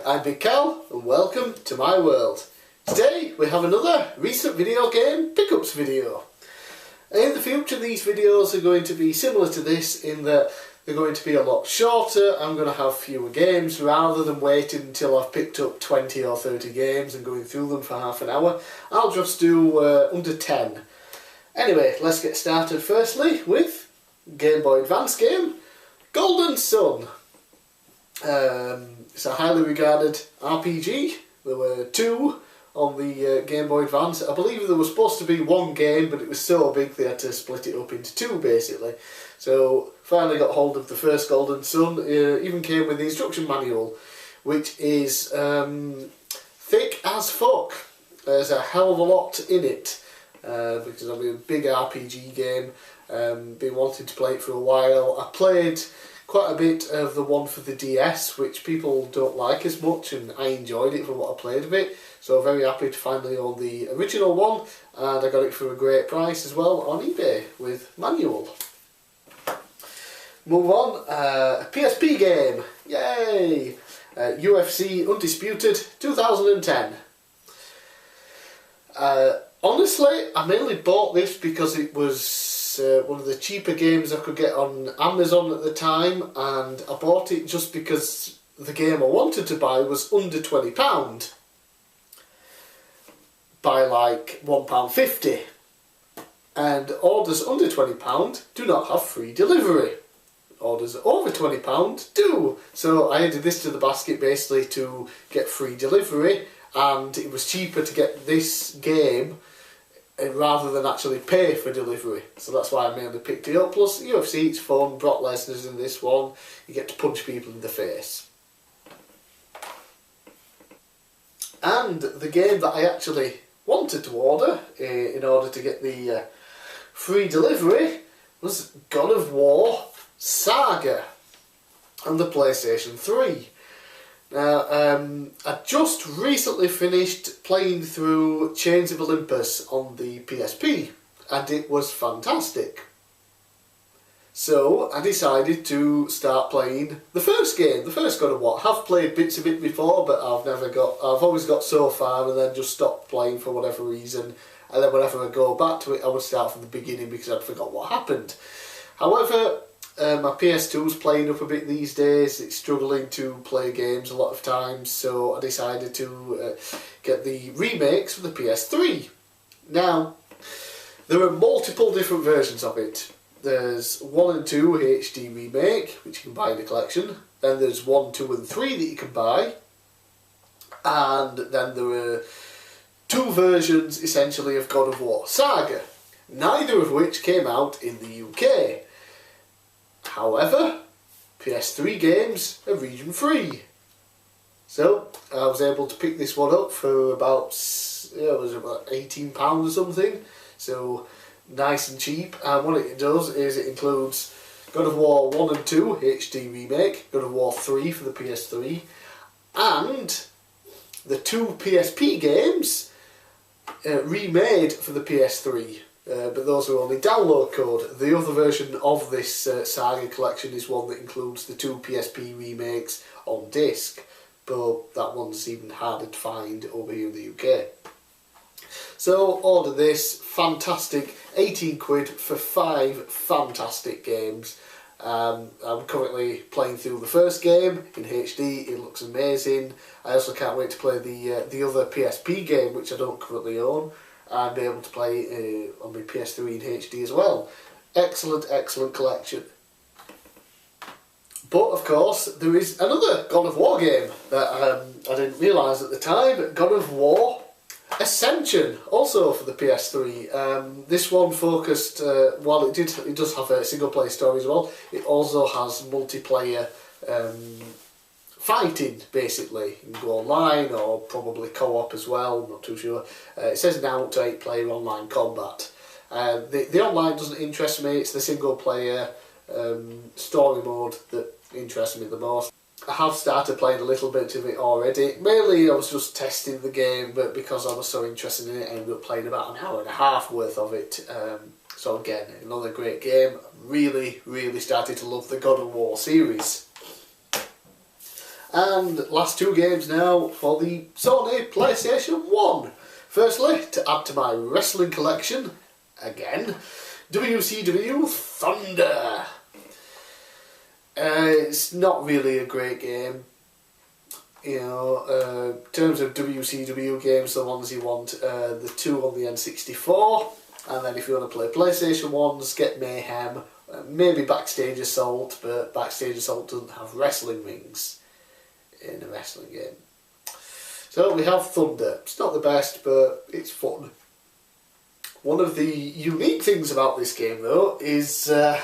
I'm bigcal and welcome to my world. Today we have another recent video game pickups video. In the future these videos are going to be similar to this in that they're going to be a lot shorter. I'm going to have fewer games rather than waiting until I've picked up 20 or 30 games and going through them for half an hour. I'll just do under 10. Anyway, let's get started firstly with Game Boy Advance game Golden Sun. It's a highly regarded RPG. There were two on the Game Boy Advance. I believe there was supposed to be one game, but it was so big they had to split it up into two basically. So finally got hold of the first Golden Sun. Even came with the instruction manual, which is thick as fuck. There's a hell of a lot in it because I mean, a big RPG game. Been wanting to play it for a while. I played quite a bit of the one for the DS, which people don't like as much, and I enjoyed it from what I played of it. So very happy to finally own the original one, and I got it for a great price as well on eBay with manual. Move on, a PSP game, yay! UFC Undisputed 2010. Honestly, I mainly bought this because it was one of the cheaper games I could get on Amazon at the time, and I bought it just because the game I wanted to buy was under £20 by like £1.50, and orders under £20 do not have free delivery. Orders over £20 do. So I added this to the basket basically to get free delivery, and it was cheaper to get this game rather than actually pay for delivery. So that's why I mainly picked it up. Plus UFC, it's fun. Brock Lesnar's in this one. You get to punch people in the face. And the game that I actually wanted to order in order to get the free delivery was God of War Saga on the PlayStation 3. Now, I just recently finished playing through Chains of Olympus on the PSP, and it was fantastic. So I decided to start playing the first game, the first God of War. I have played bits of it before, but I've always got so far and then just stopped playing for whatever reason. And then whenever I go back to it, I would start from the beginning because I'd forgot what happened. However, my PS2's playing up a bit these days. It's struggling to play games a lot of times, so I decided to get the remakes for the PS3. Now, there are multiple different versions of it. There's 1 and 2 HD remake, which you can buy in the collection. Then there's 1, 2 and 3 that you can buy. And then there are 2 versions, essentially, of God of War Saga. Neither of which came out in the UK. However, PS3 games are region free. So I was able to pick this one up for about, it was about £18 or something. So nice and cheap. And what it does is it includes God of War 1 and 2 HD remake, God of War 3 for the PS3, and the 2 PSP games remade for the PS3. But those are only download code. The other version of this Saga collection is one that includes the 2 PSP remakes on disc, but that one's even harder to find over here in the UK. So order this, fantastic, 18 quid for 5 fantastic games. I'm currently playing through the first game in HD, it looks amazing. I also can't wait to play the other PSP game, which I don't currently own, and be able to play on my PS3 in HD as well. Excellent, excellent collection. But of course, there is another God of War game that I didn't realise at the time, God of War Ascension, also for the PS3. This one focused, while it does have a single player story as well, it also has multiplayer fighting, basically. You can go online or probably co-op as well, I'm not too sure. It says now to 8 player online combat. The online doesn't interest me, it's the single player story mode that interests me the most. I have started playing a little bit of it already. Mainly I was just testing the game, but because I was so interested in it I ended up playing about an hour and a half worth of it. So again, another great game. Really, really started to love the God of War series. And last two games now for the Sony PlayStation 1. Firstly, to add to my wrestling collection, again, WCW Thunder. It's not really a great game. You know, in terms of WCW games, the ones you want, the two on the N64, and then if you want to play PlayStation 1s, get Mayhem, maybe Backstage Assault, but Backstage Assault doesn't have wrestling rings in a wrestling game. So we have Thunder. It's not the best, but it's fun. One of the unique things about this game, though, is the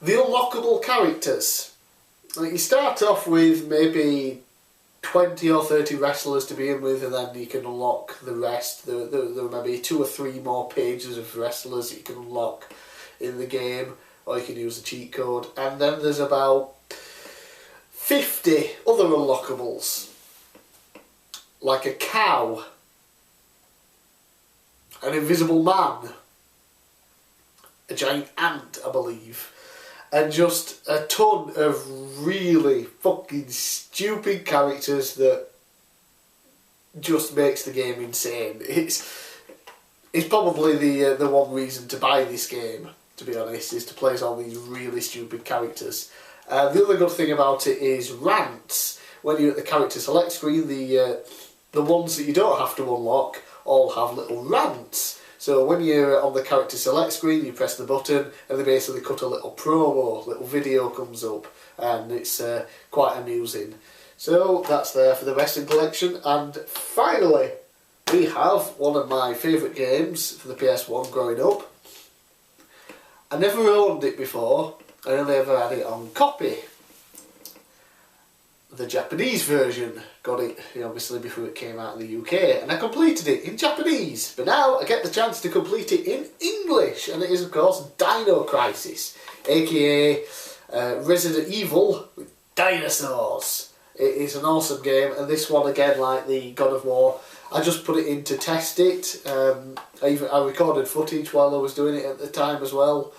unlockable characters. Like, you start off with maybe 20 or 30 wrestlers to begin with, and then you can unlock the rest. There may be 2 or 3 more pages of wrestlers that you can unlock in the game, or you can use the cheat code. And then there's about 50 other unlockables, like a cow, an invisible man, a giant ant, I believe, and just a ton of really fucking stupid characters that just makes the game insane. It's probably the one reason to buy this game, to be honest, is to play as all these really stupid characters. The other good thing about it is rants. When you're at the character select screen, the ones that you don't have to unlock all have little rants. So when you're on the character select screen, you press the button and they basically cut a little promo, little video comes up, and it's quite amusing. So that's there for the wrestling collection. And finally, we have one of my favourite games for the PS1 growing up. I never owned it before. I only ever had it on copy. The Japanese version. Got it, obviously, before it came out in the UK. And I completed it in Japanese. But now I get the chance to complete it in English. And it is, of course, Dino Crisis. A.K.A. Resident Evil with dinosaurs. It is an awesome game. And this one, again, like the God of War, I just put it in to test it. I recorded footage while I was doing it at the time as well.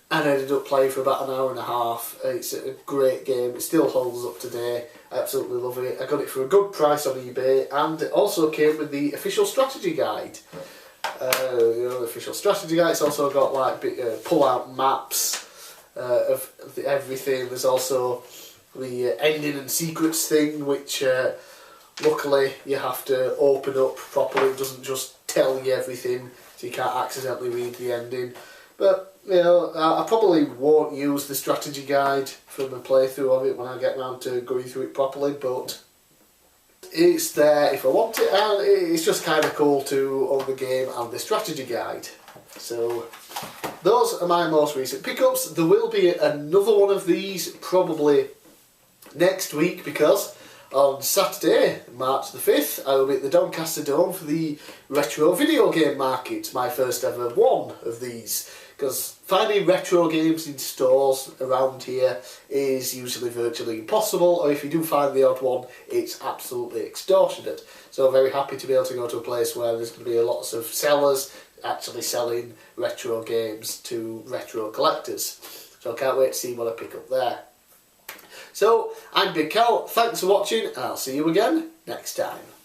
And I ended up playing for about an hour and a half. It's a great game. It still holds up today. I absolutely love it. I got it for a good price on eBay, and it also came with the official strategy guide. The official strategy guide. It's also got like pull-out maps of everything. There's also the ending and secrets thing, which luckily you have to open up properly. It doesn't just tell you everything, so you can't accidentally read the ending. But I probably won't use the strategy guide for my playthrough of it when I get round to going through it properly, but it's there if I want it, and it's just kind of cool to own the game and the strategy guide. So those are my most recent pickups. There will be another one of these probably next week, because on Saturday, March the 5th, I will be at the Doncaster Dome for the retro video game market, my first ever one of these. Because finding retro games in stores around here is usually virtually impossible, or if you do find the odd one, it's absolutely extortionate. So I'm very happy to be able to go to a place where there's going to be lots of sellers actually selling retro games to retro collectors. So I can't wait to see what I pick up there. So, I'm bigcal, thanks for watching, and I'll see you again next time.